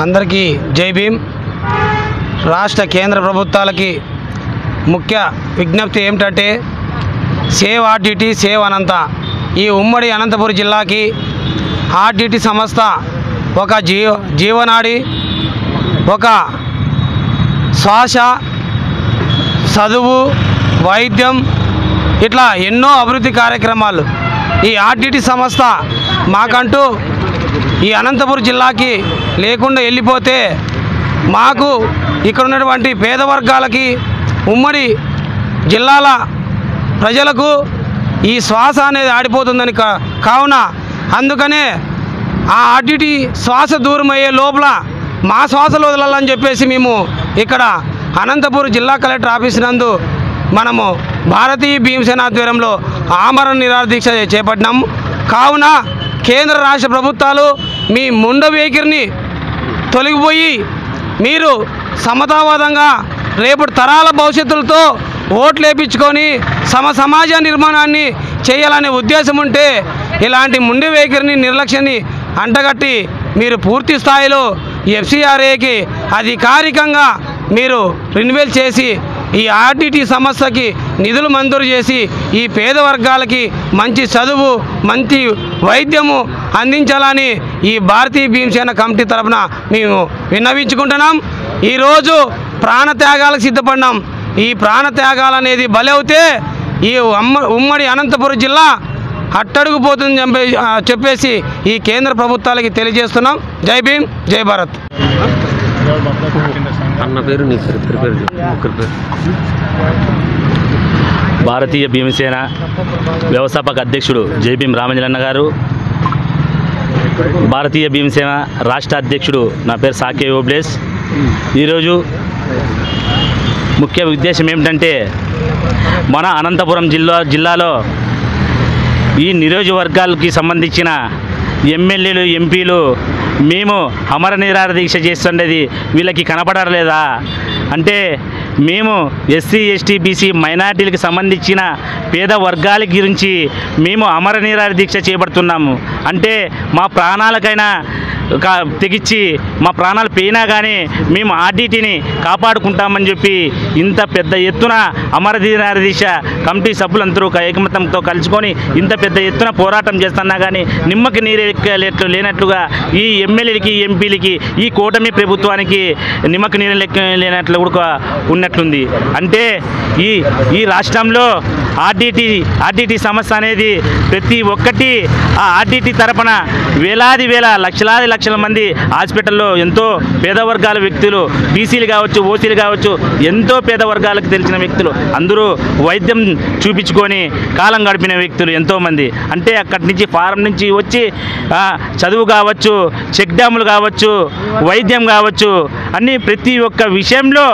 అందరికీ జై భీమ్. రాష్ట్ర కేంద్ర ప్రభుత్వాలకి ముఖ్య విజ్ఞప్తి ఏమిటంటే సేవ్ ఆర్టీటీ సేవ్ అనంత. ఈ ఉమ్మడి అనంతపురం జిల్లాకి ఆర్టీటీ సంస్థ ఒక జీవనాడి, ఒక శ్వాస, చదువు, వైద్యం ఇట్లా ఎన్నో అభివృద్ధి కార్యక్రమాలు. ఈ ఆర్టీటీ సంస్థ మాకంటూ ఈ అనంతపురం జిల్లాకి లేకుండా వెళ్ళిపోతే మాకు ఇక్కడ ఉన్నటువంటి పేద వర్గాలకి, ఉమ్మడి జిల్లాల ప్రజలకు ఈ శ్వాస అనేది ఆడిపోతుందని కావున అందుకనే ఆ ఆర్టీటీ శ్వాస దూరం అయ్యే లోపల మా శ్వాసలు వదలాలని చెప్పేసి మేము ఇక్కడ అనంతపురం జిల్లా కలెక్టర్ ఆఫీస్ నందు మనము భారతీయ భీమసేన ఆధ్వర్యంలో ఆమరణ నిరాహార దీక్ష చేపట్టినాము. కావున కేంద్ర రాష్ట్ర ప్రభుత్వాలు మీ ముండ వైఖరిని తొలగిపోయి మీరు సమతావాదంగా రేపటి తరాల భవిష్యత్తులతో ఓట్లు వేయించుకొని సమాజ నిర్మాణాన్ని చేయాలనే ఉద్దేశం ఉంటే ఇలాంటి ముండి వైఖరిని, నిర్లక్ష్యాన్ని అంటగట్టి మీరు పూర్తి స్థాయిలో ఎఫ్సిఆర్ఏకి అధికారికంగా మీరు రెన్యువల్ చేసి ఈ ఆర్టీటీ సంస్థకి నిధులు మంజూరు చేసి ఈ పేద వర్గాలకి మంచి చదువు, మంచి వైద్యము అందించాలని ఈ భారతీయ భీమసేన కమిటీ తరఫున మేము విన్నవించుకుంటున్నాం. ఈరోజు ప్రాణత్యాగాలకు సిద్ధపడినాం. ఈ ప్రాణత్యాగాలు అనేది బలవుతే ఈ ఉమ్మడి అనంతపురం జిల్లా అట్టడుగుపోతుందని చెప్పేసి ఈ కేంద్ర ప్రభుత్వాలకి తెలియజేస్తున్నాం. జై భీమ్, జై భారత్. భారతీయ భీమసేన వ్యవస్థాపక అధ్యక్షుడు జై భీమ్ రామంజనన్న గారు, భారతీయ భీమసేన రాష్ట్ర అధ్యక్షుడు నా పేరు సాకే ఓబ్లేస్. ఈరోజు ముఖ్య ఉద్దేశం ఏమిటంటే మన అనంతపురం జిల్లాలో ఈ నియోజకవర్గాలకి సంబంధించిన ఎమ్మెల్యేలు, ఎంపీలు మేము అమర నిరాహార దీక్ష చేస్తుండేది వీళ్ళకి కనపడలేదా అంటే, మేము ఎస్సీ, ఎస్టీ, బీసీ మైనార్టీలకు సంబంధించిన పేద వర్గాల గురించి మేము అమర నిరాహార దీక్ష చేపడుతున్నాము. అంటే మా ప్రాణాలకైనా తెగించి మా ప్రాణాలు పోయినా కానీ మేము ఆర్టీటీని కాపాడుకుంటామని చెప్పి ఇంత పెద్ద ఎత్తున అమర నిరాహార దీక్ష కమిటీ సభ్యులందరూ ఏకమతంతో కలుసుకొని ఇంత పెద్ద ఎత్తున పోరాటం చేస్తున్నా కానీ నిమ్మకి నీరు లేనట్లుగా ఈ ఎమ్మెల్యేలకి, ఎంపీలకి, ఈ కూటమి ప్రభుత్వానికి నిమ్మకి నీరు లేనట్లు కూడా ఉన్నట్లుంది. అంటే ఈ రాష్ట్రంలో ఆర్టీటీ సమస్య అనేది ప్రతి ఒక్కటి ఆ ఆర్టీటీ తరపున లక్షలాది లక్షల మంది హాస్పిటల్లో ఎంతో పేద వర్గాల వ్యక్తులు, బీసీలు కావచ్చు, ఓసీలు కావచ్చు, ఎంతో పేద వర్గాలకు తెలిసిన వ్యక్తులు అందరూ వైద్యం చూపించుకొని కాలం గడిపిన వ్యక్తులు ఎంతోమంది. అంటే అక్కడి నుంచి ఫారం నుంచి వచ్చి చదువు కావచ్చు, చెక్ డ్యాములు కావచ్చు, వైద్యం కావచ్చు, అన్నీ ప్రతి ఒక్క విషయంలో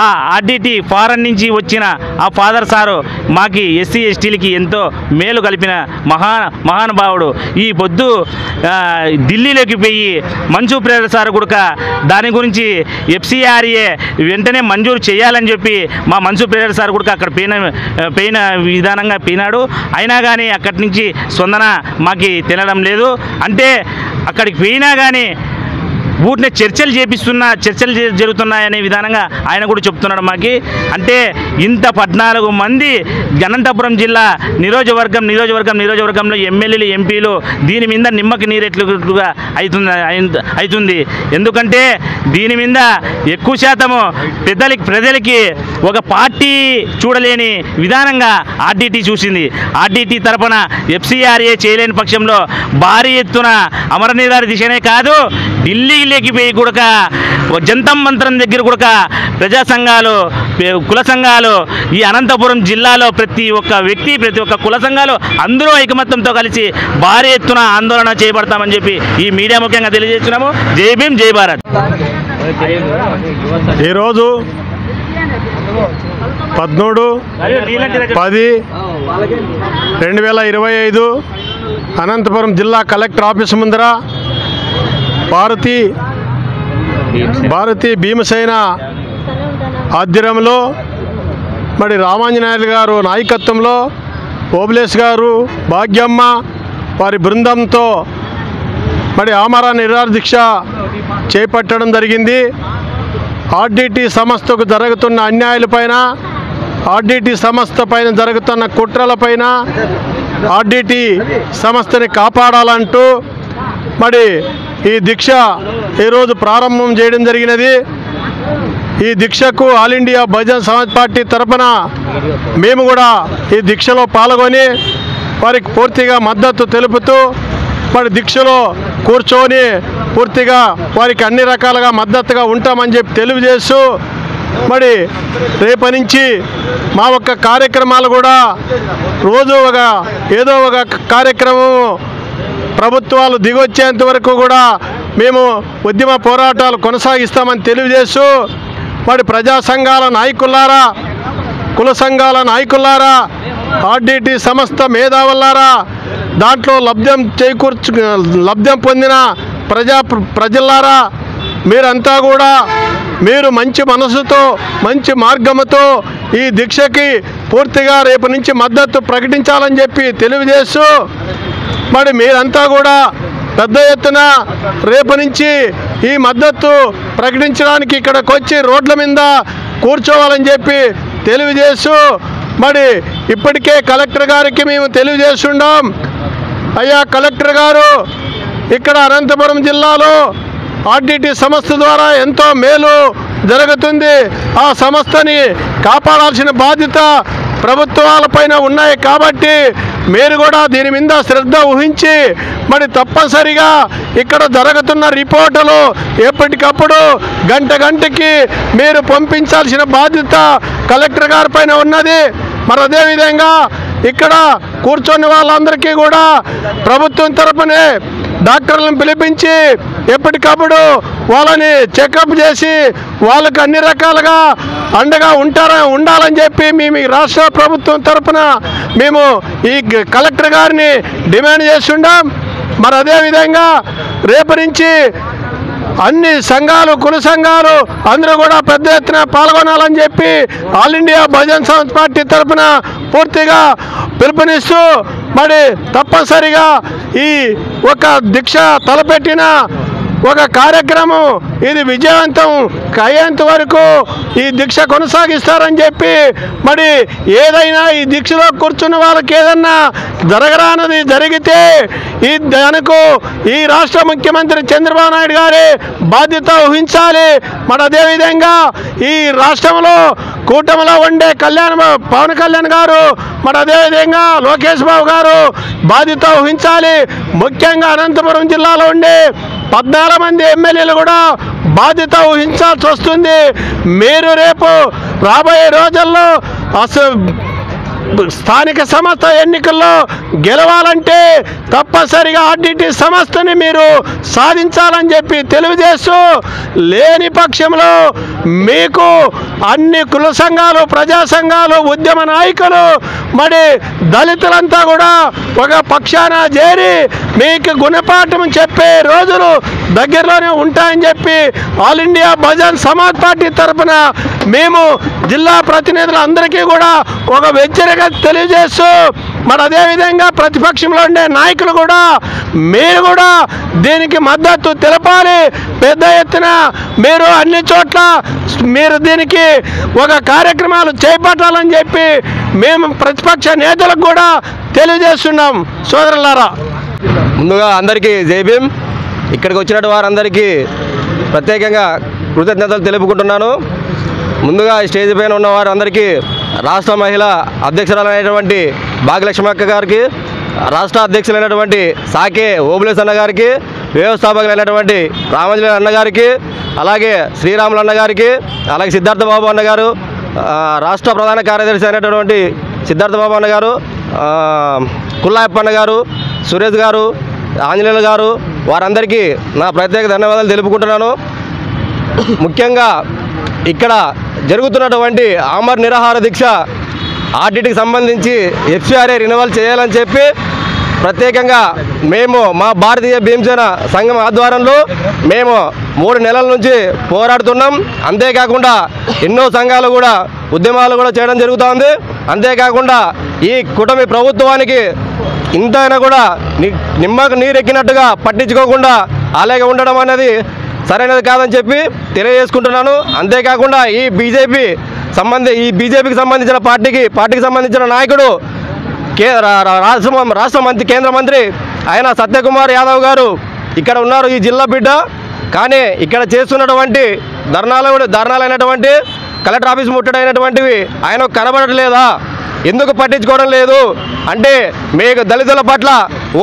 ఆ ఆర్టీటీ ఫారెన్ నుంచి వచ్చిన ఆ ఫాదర్ సారు మాకి ఎస్సీ, ఎస్టీలకి ఎంతో మేలు కలిపిన మహానుభావుడు. ఈ పొద్దు ఢిల్లీలోకి పోయి మంచు ప్రేర సార్ కూడా దాని గురించి ఎఫ్సిఆర్ఏ వెంటనే మంజూరు చేయాలని చెప్పి మా మంచు ప్రేర సార్ కూడా అక్కడ పోయిన విధానంగా పోయినాడు. అయినా కానీ అక్కడి నుంచి స్పందన మాకు తినడం లేదు. అంటే అక్కడికి పోయినా కానీ ఊరినే చర్చలు జరుగుతున్నాయనే విధానంగా ఆయన కూడా చెప్తున్నాడు మాకి. అంటే ఇంత 14 మంది అనంతపురం జిల్లా నియోజకవర్గంలో ఎమ్మెల్యేలు, ఎంపీలు దీని మీద నిమ్మకి నీరెట్లుగా అవుతుంది. ఎందుకంటే దీని మీద ఎక్కువ శాతము ప్రజలకి ఒక పార్టీ చూడలేని విధానంగా ఆర్టీటీ చూసింది. ఆర్టీటీ తరపున ఎఫ్సిఆర్ఏ చేయలేని పక్షంలో భారీ ఎత్తున అమర నిరాహార దీక్షనే కాదు, ఢిల్లీకి పోయి కూడా జంతం మంత్రం దగ్గర కూడా ప్రజా సంఘాలు, కుల సంఘాలు, ఈ అనంతపురం జిల్లాలో ప్రతి ఒక్క వ్యక్తి, ప్రతి ఒక్క కుల సంఘాలు అందరూ ఐకమత్యంతో కలిసి భారీ ఎత్తున ఆందోళన చేపడతామని చెప్పి ఈ మీడియా ముఖ్యంగా తెలియజేస్తున్నాము. జై భీమ్, జై భారత్. ఈరోజు 13/10/2025 అనంతపురం జిల్లా కలెక్టర్ ఆఫీస్ ముందర భారతీయ భీమసేన ఆధ్వర్యంలో మరి రామాంజనేయులు గారు నాయకత్వంలో ఓబ్లేస్ గారు, భాగ్యమ్మ వారి బృందంతో మరి ఆమర నిరాహార దీక్ష చేపట్టడం జరిగింది. ఆర్డిటి సంస్థకు జరుగుతున్న అన్యాయాలపైన, ఆర్డిటి సంస్థ పైన జరుగుతున్న కుట్రలపైన, ఆర్డిటి సంస్థని కాపాడాలంటూ మరి ఈ దీక్ష ఈరోజు ప్రారంభం చేయడం జరిగినది. ఈ దీక్షకు all India Bahujan Samaj party తరఫున మేము కూడా ఈ దీక్షలో పాల్గొని వారికి పూర్తిగా మద్దతు తెలుపుతూ మరి దీక్షలో కూర్చొని పూర్తిగా వారికి అన్ని రకాలుగా మద్దతుగా ఉంటామని చెప్పి తెలియజేస్తూ మరి రేపటి నుంచి మా ఒక్క కార్యక్రమాలు కూడా రోజు ఏదో ఒక కార్యక్రమం ప్రభుత్వాలు దిగొచ్చేంత వరకు కూడా మేము ఉద్యమ పోరాటాలు కొనసాగిస్తామని తెలియజేస్తూ మరి ప్రజా సంఘాల నాయకులారా, కుల సంఘాల నాయకులారా, ఆర్డిటి సంస్థ మేధావులారా, దాంట్లో లబ్ధం పొందిన ప్రజలారా, మీరంతా కూడా మీరు మంచి మనసుతో మంచి మార్గముతో ఈ దీక్షకి పూర్తిగా రేపు నుంచి మద్దతు ప్రకటించాలని చెప్పి తెలియజేస్తూ మరి మీరంతా కూడా పెద్ద ఎత్తున రేపు నుంచి ఈ మద్దతు ప్రకటించడానికి ఇక్కడికి వచ్చి రోడ్ల మీద కూర్చోవాలని చెప్పి తెలియజేస్తూ మరి ఇప్పటికే కలెక్టర్ గారికి మేము తెలియజేస్తున్నాం. అయ్యా కలెక్టర్ గారు, ఇక్కడ అనంతపురం జిల్లాలో ఆర్డిటి సంస్థ ద్వారా ఎంతో మేలు జరుగుతుంది. ఆ సంస్థని కాపాడాల్సిన బాధ్యత ప్రభుత్వాలపైన ఉన్నాయి కాబట్టి మీరు కూడా దీని మీద శ్రద్ధ వహించి మరి తప్పనిసరిగా ఇక్కడ జరుగుతున్న రిపోర్టులు ఎప్పటికప్పుడు గంటకి మీరు పంపించాల్సిన బాధ్యత కలెక్టర్ గారి పైన ఉన్నది. మరి అదేవిధంగా ఇక్కడ కూర్చొని వాళ్ళందరికీ కూడా ప్రభుత్వం తరపునే డాక్టర్లను పిలిపించి ఎప్పటికప్పుడు వాళ్ళని చెకప్ చేసి వాళ్ళకి అన్ని రకాలుగా అండగా ఉండాలని చెప్పి మేము రాష్ట్ర ప్రభుత్వం తరపున మేము ఈ కలెక్టర్ గారిని డిమాండ్ చేస్తున్నాం. మరి అదేవిధంగా రేపు నుంచి అన్ని సంఘాలు, కుల సంఘాలు అందరూ కూడా పెద్ద ఎత్తున పాల్గొనాలని చెప్పి all India Bahujan Samaj party తరఫున పూర్తిగా పిలుపునిస్తూ మరి తప్పనిసరిగా ఈ ఒక దీక్ష తలపెట్టిన ఒక కార్యక్రమం ఇది విజయవంతం అయ్యేంత వరకు ఈ దీక్ష కొనసాగిస్తారని చెప్పి మరి ఏదైనా ఈ దీక్షలో కూర్చున్న వాళ్ళకి ఏదన్నా జరగరానది జరిగితే దానికి ఈ రాష్ట్ర ముఖ్యమంత్రి చంద్రబాబు నాయుడు గారి బాధ్యత వహించాలి. మరి అదేవిధంగా ఈ రాష్ట్రంలో కూటమిలో ఉండే పవన్ కళ్యాణ్ గారు, మరి అదేవిధంగా లోకేష్ బాబు గారు బాధ్యత వహించాలి. ముఖ్యంగా అనంతపురం జిల్లాలో ఉండే 14 మంది ఎమ్మెల్యేలు కూడా బాధ్యత వహించాల్సి వస్తుంది. మీరు రేపు రాబోయే రోజుల్లో స్థానిక సంస్థ ఎన్నికల్లో గెలవాలంటే తప్పనిసరిగా ఆర్డిటి సంస్థని మీరు సాధించాలని చెప్పి తెలియజేస్తూ లేని పక్షంలో మీకు అన్ని కుల సంఘాలు, ప్రజా సంఘాలు, ఉద్యమ నాయకులు మరి దళితులంతా కూడా ఒక పక్షాన చేరి మీకు గుణపాఠం చెప్పే రోజులు దగ్గరలోనే ఉంటాయని చెప్పి all India Bahujan Samaj party తరఫున మేము జిల్లా ప్రతినిధులందరికీ కూడా ఒక హెచ్చరిక తెలియజేస్తూ మరి అదేవిధంగా ప్రతిపక్షంలో ఉండే నాయకులు కూడా మీరు కూడా దీనికి మద్దతు తెలపాలి. పెద్ద ఎత్తున మీరు అన్ని చోట్ల మీరు దీనికి ఒక కార్యక్రమాలు చేపట్టాలని చెప్పి మేము ప్రతిపక్ష నేతలకు కూడా తెలియజేస్తున్నాం. సోదరులారా, ముందుగా అందరికీ జై భీమ్. ఇక్కడికి వచ్చినట్టు వారందరికీ ప్రత్యేకంగా కృతజ్ఞతలు తెలుపుకుంటున్నాను. ముందుగా స్టేజ్ పైన ఉన్న వారందరికీ రాష్ట్ర మహిళా అధ్యక్షురాలైనటువంటి భాగ్యలక్ష్మక్క గారికి, రాష్ట్ర అధ్యక్షులైనటువంటి సాకే ఓబులేస్ అన్న గారికి, వ్యవస్థాపకులైనటువంటి రామంజలి అన్న గారికి, అలాగే శ్రీరాములు అన్న గారికి, అలాగే సిద్ధార్థ బాబు అన్న గారు, రాష్ట్ర ప్రధాన కార్యదర్శి అయినటువంటి సిద్ధార్థ బాబు అన్న గారు, కుల్లాయప్ప అన్న గారు, సురేష్ గారు, ఆంజనేయులు గారు, వారందరికీ నా ప్రత్యేక ధన్యవాదాలు తెలుపుకుంటున్నాను. ముఖ్యంగా ఇక్కడ జరుగుతున్నటువంటి ఆమర్ నిరాహార దీక్ష ఆర్డిటికి సంబంధించి ఎఫ్సిఆర్ఏ రినవల్ చేయాలని చెప్పి ప్రత్యేకంగా మేము మా భారతీయ భీమసేన సంఘం ఆధ్వర్యంలో మేము 3 నెలల నుంచి పోరాడుతున్నాం. అంతేకాకుండా ఎన్నో సంఘాలు కూడా ఉద్యమాలు కూడా చేయడం జరుగుతోంది. అంతేకాకుండా ఈ కూటమి ప్రభుత్వానికి ఇంతైనా కూడా నిమ్మకు నీరెక్కినట్టుగా పట్టించుకోకుండా అలాగే ఉండడం అనేది సరైనది కాదని చెప్పి తెలియజేసుకుంటున్నాను. అంతేకాకుండా ఈ బీజేపీకి సంబంధించిన పార్టీకి సంబంధించిన నాయకుడు కేంద్ర మంత్రి ఆయన సత్యకుమార్ యాదవ్ గారు ఇక్కడ ఉన్నారు, ఈ జిల్లా బిడ్డ. కానీ ఇక్కడ చేస్తున్నటువంటి ధర్నాలైనటువంటి కలెక్టర్ ఆఫీస్ ముట్టడైనటువంటివి ఆయనకు కనబడట్లేదా? ఎందుకు పట్టించుకోవడం లేదు అంటే మీకు దళితుల పట్ల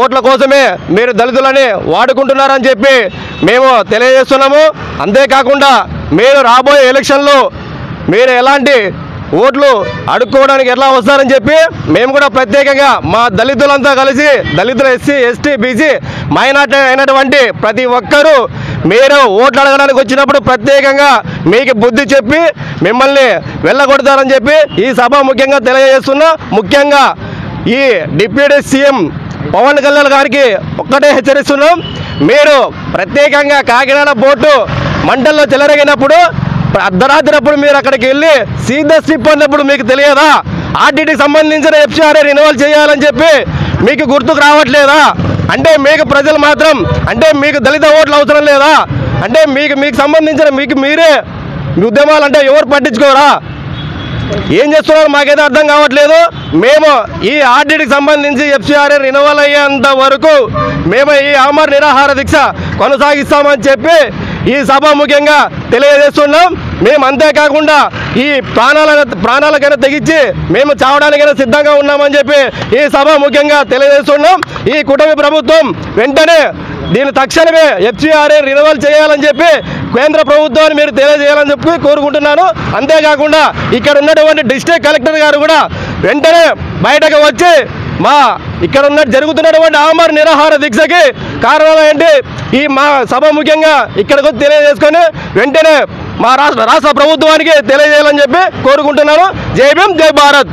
ఓట్ల కోసమే మీరు దళితులని వాడుకుంటున్నారని చెప్పి మేము తెలియజేస్తున్నాము. అంతేకాకుండా మీరు రాబోయే ఎలక్షన్లో మీరు ఎలాంటి ఓట్లు అడుక్కోవడానికి ఎట్లా వస్తారని చెప్పి మేము కూడా ప్రత్యేకంగా మా దళితులంతా కలిసి దళితులు ఎస్సీ ఎస్టీ బీసీ మైనార్టీ అయినటువంటి ప్రతి ఒక్కరూ మీరు ఓట్లు అడగడానికి వచ్చినప్పుడు ప్రత్యేకంగా మీకు బుద్ధి చెప్పి మిమ్మల్ని వెళ్ళగొడతారని చెప్పి ఈ సభ ముఖ్యంగా తెలియజేస్తున్నా. ముఖ్యంగా ఈ డిప్యూటీ సీఎం పవన్ కళ్యాణ్ గారికి ఒక్కటే హెచ్చరిస్తున్నాం, మీరు ప్రత్యేకంగా కాకినాడ బోర్డు మంటల్లో చెలరేగినప్పుడు అర్ధరాత్రినప్పుడు మీరు అక్కడికి వెళ్ళి సీదా స్లిప్ అన్నప్పుడు మీకు తెలియదా? ఆర్టీటీకి సంబంధించిన ఎఫ్సిఆర్ఏ రెన్యువల్ చేయాలని చెప్పి మీకు గుర్తుకు రావట్లేదా? అంటే మీకు ప్రజలు మాత్రం అంటే మీకు దళిత ఓట్లు అవసరం లేదా? అంటే మీకు సంబంధించిన మీరే మీ ఉద్యమాలు అంటే ఎవరు పట్టించుకోరా? ఏం చేస్తున్నారు మాకైతే అర్థం కావట్లేదు. మేము ఈ ఆర్టీటీకి సంబంధించి ఎఫ్సిఆర్ఏ రెన్యువల్ అయ్యేంత వరకు మేము ఈ ఆమరణ నిరాహార దీక్ష కొనసాగిస్తామని చెప్పి ఈ సభ ముఖ్యంగా తెలియజేస్తున్నాం. మేము అంతేకాకుండా ఈ ప్రాణాలకైనా తెగించి మేము చావడానికైనా సిద్ధంగా ఉన్నామని చెప్పి ఈ సభ ముఖ్యంగా తెలియజేస్తున్నాం. ఈ కూటమి ప్రభుత్వం వెంటనే దీన్ని తక్షణమే ఎఫ్సిఆర్ఏ రెన్యువల్ చేయాలని చెప్పి కేంద్ర ప్రభుత్వాన్ని మీరు తెలియజేయాలని చెప్పి కోరుకుంటున్నాను. అంతేకాకుండా ఇక్కడ ఉన్నటువంటి డిస్ట్రిక్ట్ కలెక్టర్ గారు కూడా వెంటనే బయటకు వచ్చి ఇక్కడ జరుగుతున్నటువంటి ఆమరణ నిరాహార దీక్షకి కారణాలు ఏంటి ఈ మా సభ ముఖ్యంగా ఇక్కడికి వచ్చి తెలియజేసుకొని వెంటనే మా రాష్ట్ర ప్రభుత్వానికి తెలియజేయాలని చెప్పి కోరుకుంటున్నాను. జై భీమ్, జై భారత్.